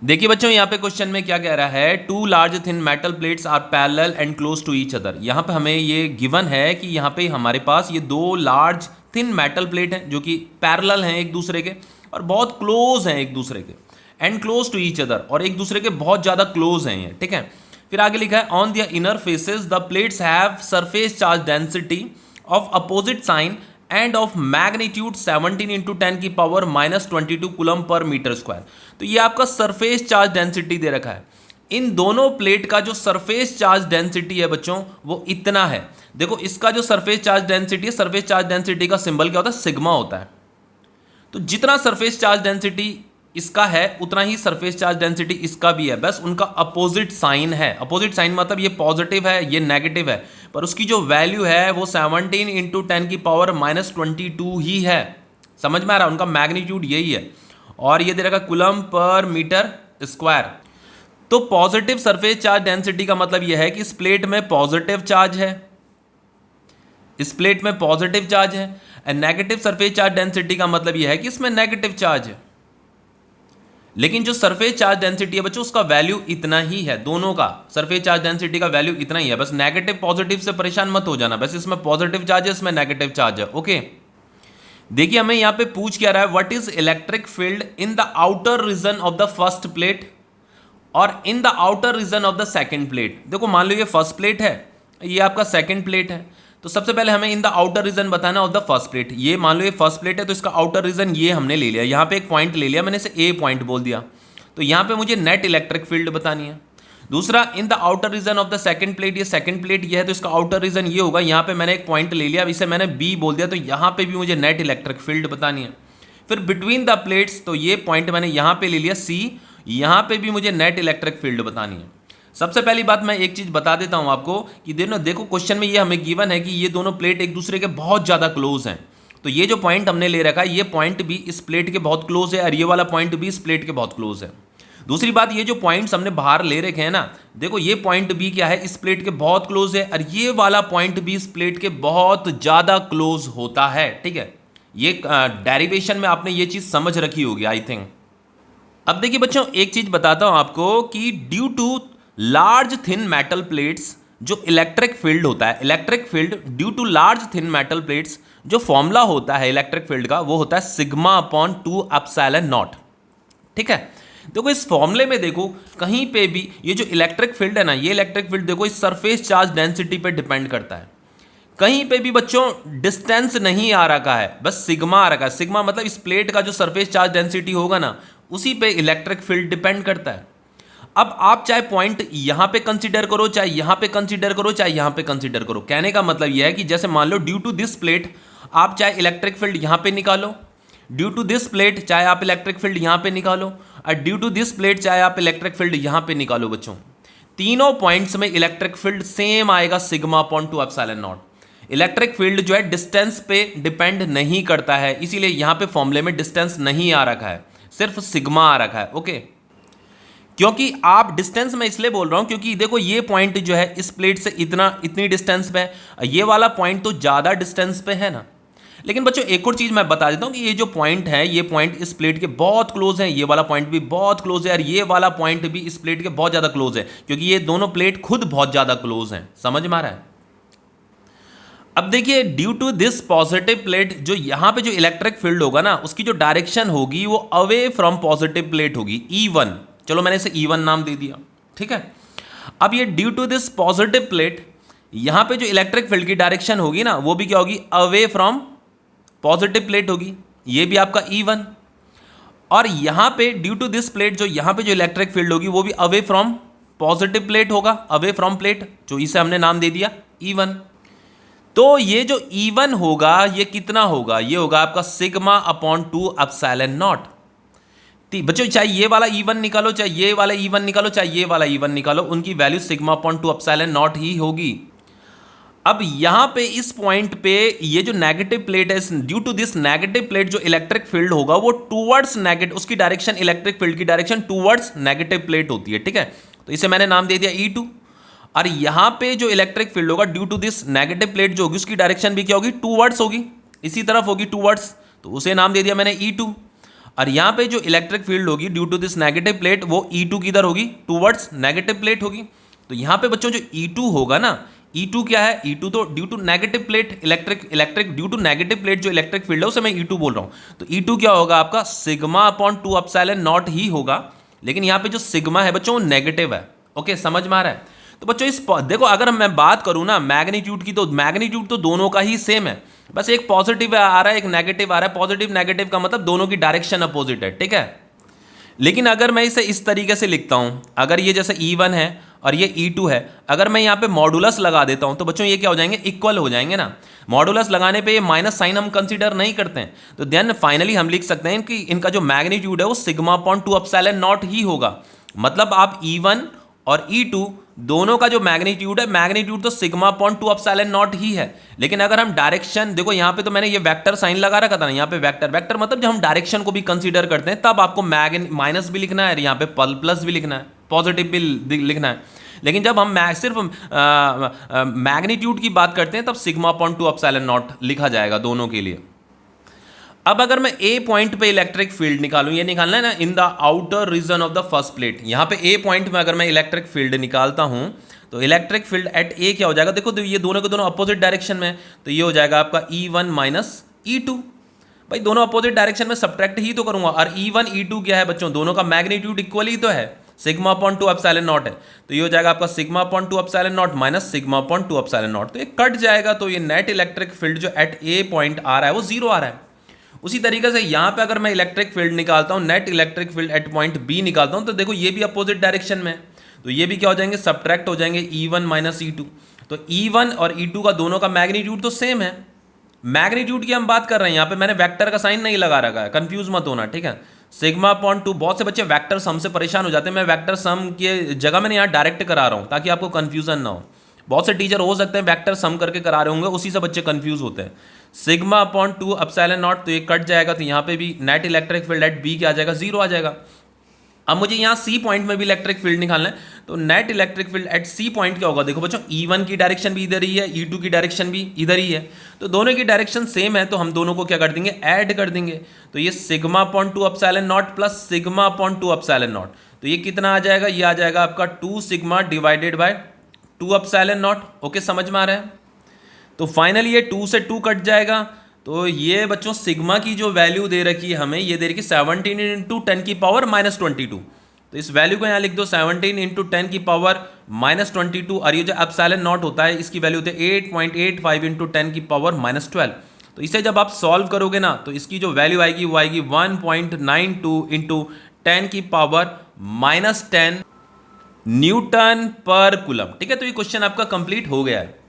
देखिए बच्चों, यहाँ पे क्वेश्चन में क्या कह रहा है, two large thin metal plates are parallel and close to each other. यहाँ पे हमें ये गिवन है कि यहाँ पे हमारे पास ये दो लार्ज थिन मेटल प्लेट हैं जो कि पैरेलल हैं एक दूसरे के और बहुत क्लोज हैं एक दूसरे के, and close to each other, और एक दूसरे के बहुत ज़्यादा क्लोज हैं ये, ठीक है। फिर आगे लिखा है, on the inner faces the plates have surface charge density of opposite sign and of magnitude 17 into 10 की power -22 coulomb per metre square. तो ये आपका सरफेस चार्ज डेंसिटी दे रखा है। इन दोनों प्लेट का जो सरफेस चार्ज डेंसिटी है बच्चों वो इतना है। देखो इसका जो सरफेस चार्ज डेंसिटी है, सरफेस चार्ज डेंसिटी का सिंबल क्या होता है, सिग्मा होता है। तो जितना सरफेस चार्ज डेंसिटी इसका है उतना ही सरफेस चार्ज डेंसिटी इसका भी है, बस उनका अपोजिट साइन है। अपोजिट साइन मतलब ये पॉजिटिव है ये नेगेटिव है, पर उसकी जो वैल्यू है वो 17 इंटू 10 की पावर -22 ही है। समझ में आ रहा है, उनका मैग्नीट्यूड यही है। और ये दे रखा कूलम पर मीटर स्क्वायर। तो पॉजिटिव सरफेस चार्ज डेंसिटी का मतलब यह है कि इस प्लेट में पॉजिटिव चार्ज है, इस प्लेट में पॉजिटिव चार्ज है। नेगेटिव सरफेस चार्ज डेंसिटी का मतलब यह है कि इसमें नेगेटिव चार्ज है। लेकिन जो सरफेस चार्ज डेंसिटी है बच्चों उसका वैल्यू इतना ही है, दोनों का सरफेस चार्ज डेंसिटी का वैल्यू इतना ही है। बस नेगेटिव पॉजिटिव से परेशान मत हो जाना, बस इसमें पॉजिटिव चार्ज है इसमें नेगेटिव चार्ज है। ओके, देखिए हमें यहां पे पूछ क्या रहा है, what is electric field in the outer region of the first plate और in the outer region of the second plate. देखो मान लो ये फर्स्ट प्लेट है, ये आपका सेकेंड प्लेट है, तो सबसे पहले हमें इन द आउटर रीजन बताना ऑफ द फर्स्ट प्लेट। ये मान लो ये फर्स्ट प्लेट है तो इसका आउटर रीजन ये हमने ले लिया, यहाँ पे एक पॉइंट ले लिया मैंने, इसे ए पॉइंट बोल दिया। तो यहाँ पे मुझे नेट इलेक्ट्रिक फील्ड बतानी है। दूसरा, in the outer region of the second plate, ये सेकंड प्लेट ये है तो इसका आउटर रीजन ये होगा। यहाँ पे मैंने एक पॉइंट ले लिया, अब इसे मैंने बी बोल दिया, तो यहाँ पे भी मुझे नेट इलेक्ट्रिक फील्ड बतानी है। फिर बिटवीन द प्लेट्स, तो ये पॉइंट मैंने यहाँ पे ले लिया सी, यहाँ पे भी मुझे नेट इलेक्ट्रिक फील्ड बतानी है। सबसे पहली बात मैं एक चीज बता देता हूं आपको कि देखो क्वेश्चन में ये हमें गिवन है कि ये दोनों प्लेट एक दूसरे के बहुत ज्यादा क्लोज हैं। तो ये जो पॉइंट हमने ले रखा है ये पॉइंट भी इस प्लेट के बहुत क्लोज है और ये वाला पॉइंट भी इस प्लेट के बहुत क्लोज है। दूसरी बात, ये जो पॉइंट्स हमने बाहर ले रखे हैं ना, देखो ये पॉइंट भी क्या है, इस प्लेट के बहुत क्लोज है और ये वाला पॉइंट भी इस प्लेट के बहुत ज्यादा क्लोज होता है, ठीक है। ये डेरिवेशन में आपने ये चीज समझ रखी होगी आई थिंक। अब देखिए बच्चों, एक चीज बताता हूं आपको कि due to large thin metal plates जो इलेक्ट्रिक फील्ड होता है, electric field due to large thin metal plates, जो फॉर्मूला होता है इलेक्ट्रिक फील्ड का वो होता है सिग्मा अपॉन 2 एप्सिलॉन नॉट, ठीक है। देखो इस फॉर्मूले में देखो कहीं पे भी ये जो इलेक्ट्रिक फील्ड है ना, ये इलेक्ट्रिक फील्ड देखो इस सरफेस चार्ज डेंसिटी पे डिपेंड करता है। कहीं पे भी बच्चों डिस्टेंस नहीं आ रखा है, बस सिग्मा आ रखा है। सिग्मा मतलब इस प्लेट का जो सरफेस चार्ज डेंसिटी होगा ना उसी पे इलेक्ट्रिक फील्ड डिपेंड करता है। अब आप चाहे पॉइंट यहां पे कंसीडर करो, चाहे यहां पे कंसीडर करो, चाहे यहां पे कंसीडर करो, कहने का मतलब यह है कि जैसे मान लो ड्यू टू दिस प्लेट आप चाहे इलेक्ट्रिक फील्ड यहां पे निकालो, ड्यू टू दिस प्लेट चाहे आप इलेक्ट्रिक फील्ड यहां पे निकालो, और ड्यू टू दिस प्लेट चाहे आप इलेक्ट्रिक फील्ड यहां पे निकालो। बच्चों तीनों पॉइंट्स में इलेक्ट्रिक फील्ड सेम आएगा, sigma upon 2 epsilon not. Electric field जो है डिस्टेंस पे डिपेंड नहीं करता है, इसीलिए यहां पे फॉर्मूले में डिस्टेंस नहीं आ रखा है, सिर्फ सिग्मा आ रखा है। ओके, क्योंकि आप डिस्टेंस में इसलिए बोल रहा हूं क्योंकि देखो ये पॉइंट जो है इस प्लेट से इतनी डिस्टेंस पे है, ये वाला पॉइंट तो ज्यादा डिस्टेंस पे है ना। लेकिन बच्चों एक और चीज मैं बता देता हूं कि ये जो पॉइंट है ये पॉइंट इस प्लेट के बहुत क्लोज है, ये वाला पॉइंट भी बहुत क्लोज है और ये वाला पॉइंट भी इस प्लेट के बहुत ज्यादा क्लोज है, क्योंकि ये दोनों प्लेट खुद बहुत ज्यादा क्लोज हैं। समझ में आ रहा है? अब देखिए due to this positive plate, जो यहां पे जो इलेक्ट्रिक फील्ड होगा ना उसकी जो डायरेक्शन होगी वो अवे फ्रॉम पॉजिटिव प्लेट होगी, E1। चलो मैंने इसे E1 नाम दे दिया, ठीक है। अब ये due to this positive plate, यहां पे जो इलेक्ट्रिक फील्ड की डायरेक्शन होगी ना वो भी क्या होगी, अवे फ्रॉम पॉजिटिव प्लेट होगी, ये भी आपका E1। और यहां पे ड्यू टू दिस प्लेट, जो यहां पे जो इलेक्ट्रिक फील्ड होगी वो भी अवे फ्रॉम पॉजिटिव प्लेट होगा, अवे फ्रॉम प्लेट, जो इसे हमने नाम दे दिया E1। तो ये जो E1 होगा ये कितना होगा, ये होगा आपका सिग्मा अपॉन 2 एप्सिलॉन नॉट। बच्चों चाहे ये वाला E1 निकालो, चाहे ये वाला E1 निकालो, चाहे ये वाला E1 निकालो, उनकी value sigma upon 2 epsilon naught ही होगी। अब यहां पे इस पॉइंट पे ये जो नेगेटिव प्लेट है, due to this negative plate जो इलेक्ट्रिक फील्ड होगा वो टूवर्ड्स नेगेटिव, उसकी डायरेक्शन इलेक्ट्रिक फील्ड की डायरेक्शन टूवर्ड्स नेगेटिव प्लेट होती है, ठीक है। तो इसे मैंने नाम दे दिया E2। और यहां पे जो इलेक्ट्रिक फील्ड होगा due to this negative plate जो होगी उसकी डायरेक्शन भी क्या होगी, टूवर्ड्स होगी, इसी तरफ होगी टूवर्ड्स, तो उसे नाम दे दिया मैंने E2। और यहाँ पे जो इलेक्ट्रिक फील्ड होगी due to this negative plate वो E2 किधर होगी, टूवर्ड्स नेगेटिव प्लेट होगी। तो यहाँ पे बच्चों जो E2 होगा ना, E2 क्या है, E2 तो due to negative plate electric due to negative plate जो इलेक्ट्रिक फील्ड है उसे मैं E2 बोल रहा हूँ। तो E2 क्या होगा आपका सिग्मा अपॉन 2 एप्सिलॉन नॉट ही होगा, लेकिन यहाँ पे जो सिग्मा है बच्चों वो नेगेटिव है। ओके, समझ में आ रहा है। तो बच्चों इस देखो अगर मैं बात करूँ ना मैग्नीट्यूड की, तो मैग्नीट्यूड तो दोनों का ही सेम है, बस एक पॉजिटिव आ रहा है एक नेगेटिव आ रहा है। पॉजिटिव नेगेटिव का मतलब दोनों की डायरेक्शन अपोजिट है, ठीक है। लेकिन अगर मैं इसे इस तरीके से लिखता हूं, अगर ये जैसे E1 है और ये E2 है, अगर मैं यहाँ पे मॉडुलस लगा देता हूं तो बच्चों ये क्या हो जाएंगे, इक्वल हो जाएंगे ना। मॉडुलस लगाने पे ये माइनस साइन हम कंसीडर नहीं करते हैं, तो देन फाइनली हम लिख सकते हैं कि इनका जो मैग्नीट्यूड है वो सिग्मा अपॉन 2 एप्सिलॉन नॉट ही होगा। मतलब आप E1 और E2 दोनों का जो मैग्नीट्यूड है, मैग्नीट्यूड तो सिग्मा अपॉन 2 एप्सिलॉन नॉट ही है। लेकिन अगर हम डायरेक्शन देखो, यहाँ पे तो मैंने ये वेक्टर साइन लगा रखा था ना, यहाँ पे वेक्टर वेक्टर मतलब जब हम डायरेक्शन को भी कंसीडर करते हैं तब आपको माइनस भी लिखना है, यहाँ पे प्लस भी लिखना है, पॉजिटिव भी लिखना है। लेकिन जब हम सिर्फ मैग्नीट्यूड की बात करते हैं तब सिग्मा अपॉन 2 एप्सिलॉन नॉट लिखा जाएगा दोनों के लिए। अब अगर मैं ए पॉइंट पे इलेक्ट्रिक फील्ड निकालूं, ये निकालना है ना in the outer region of the first plate, यहाँ पे ए पॉइंट में अगर मैं इलेक्ट्रिक फील्ड निकालता हूं तो इलेक्ट्रिक फील्ड एट ए क्या हो जाएगा, देखो तो ये दोनों के दोनों अपोजिट डायरेक्शन में, तो ये हो जाएगा आपका E1 माइनस E2। भाई दोनों अपोजिट डायरेक्शन में सब्ट्रैक्ट ही तो करूंगा, और E1 E2 क्या है बच्चों, दोनों का मैग्नीट्यूड इक्वल ही तो है, सिग्मा अपॉन 2 एप्सिलॉन नॉट है। तो ये हो जाएगा आपका sigma upon 2 epsilon not minus sigma upon 2 epsilon not, तो ये कट जाएगा। तो ये नेट इलेक्ट्रिक फील्ड जो एट ए पॉइंट आ रहा है वो जीरो आ रहा है। उसी तरीके से यहाँ पे अगर मैं इलेक्ट्रिक फील्ड निकालता हूँ, net electric field at point B निकालता हूँ, तो देखो ये भी अपोजिट डायरेक्शन में है, तो ये भी क्या हो जाएंगे, सब्ट्रैक्ट हो जाएंगे E1 माइनस E2। तो E1 और E2 का दोनों का मैग्नीट्यूड तो सेम है। मैग्नीट्यूड की हम बात कर रहे हैं, यहाँ पे मैंने वेक्टर का साइन नहीं लगा रखा है, कंफ्यूज मत होना, ठीक है। सिग्मा अपॉन 2, बहुत से बच्चे वेक्टर सम से परेशान हो जाते हैं, मैं वेक्टर सम के जगह मैंने यहाँ डायरेक्ट करा रहा हूँ ताकि आपको कन्फ्यूजन ना हो। बहुत से टीचर हो सकते हैं वेक्टर सम करके करा रहे होंगे, उसी से बच्चे कंफ्यूज होते हैं। सिग्मा अपॉन 2 एप्सिलॉन नॉट, तो ये कट जाएगा, तो यहाँ पे भी net electric field at B क्या आ जाएगा, जीरो आ जाएगा। अब मुझे यहाँ सी पॉइंट में भी इलेक्ट्रिक फील्ड निकालना है, तो net electric field at C point क्या होगा, देखो बच्चों E1 की डायरेक्शन भी इधर ही है, E2 की डायरेक्शन भी इधर ही है, तो दोनों की डायरेक्शन सेम है, तो हम दोनों को क्या कर देंगे, ऐड कर देंगे। तो ये sigma upon 2 epsilon not plus sigma upon 2 epsilon not, तो ये कितना आ जाएगा, ये आ जाएगा आपका 2 sigma divided by 2 epsilon not. Okay, समझ में आ रहा है। तो फाइनली ये 2 से 2 कट जाएगा, तो ये बच्चों सिग्मा की जो वैल्यू दे रखी है हमें, ये दे रखी 17 इंटू 10 की पावर माइनस 22, तो इस वैल्यू को यहाँ लिख दो 17 इंटू 10 की पावर माइनस 22, और ये जो एप्सिलॉन नॉट होता है इसकी वैल्यू होती है 8.85 इंटू 10 की पावर माइनस 12। तो इसे जब आप सॉल्व करोगे ना तो इसकी जो वैल्यू आएगी वो आएगी 1.92 इंटू 10 की पावर माइनस 10 न्यूटन पर कूलम। ठीक है, तो ये क्वेश्चन आपका कंप्लीट हो गया है।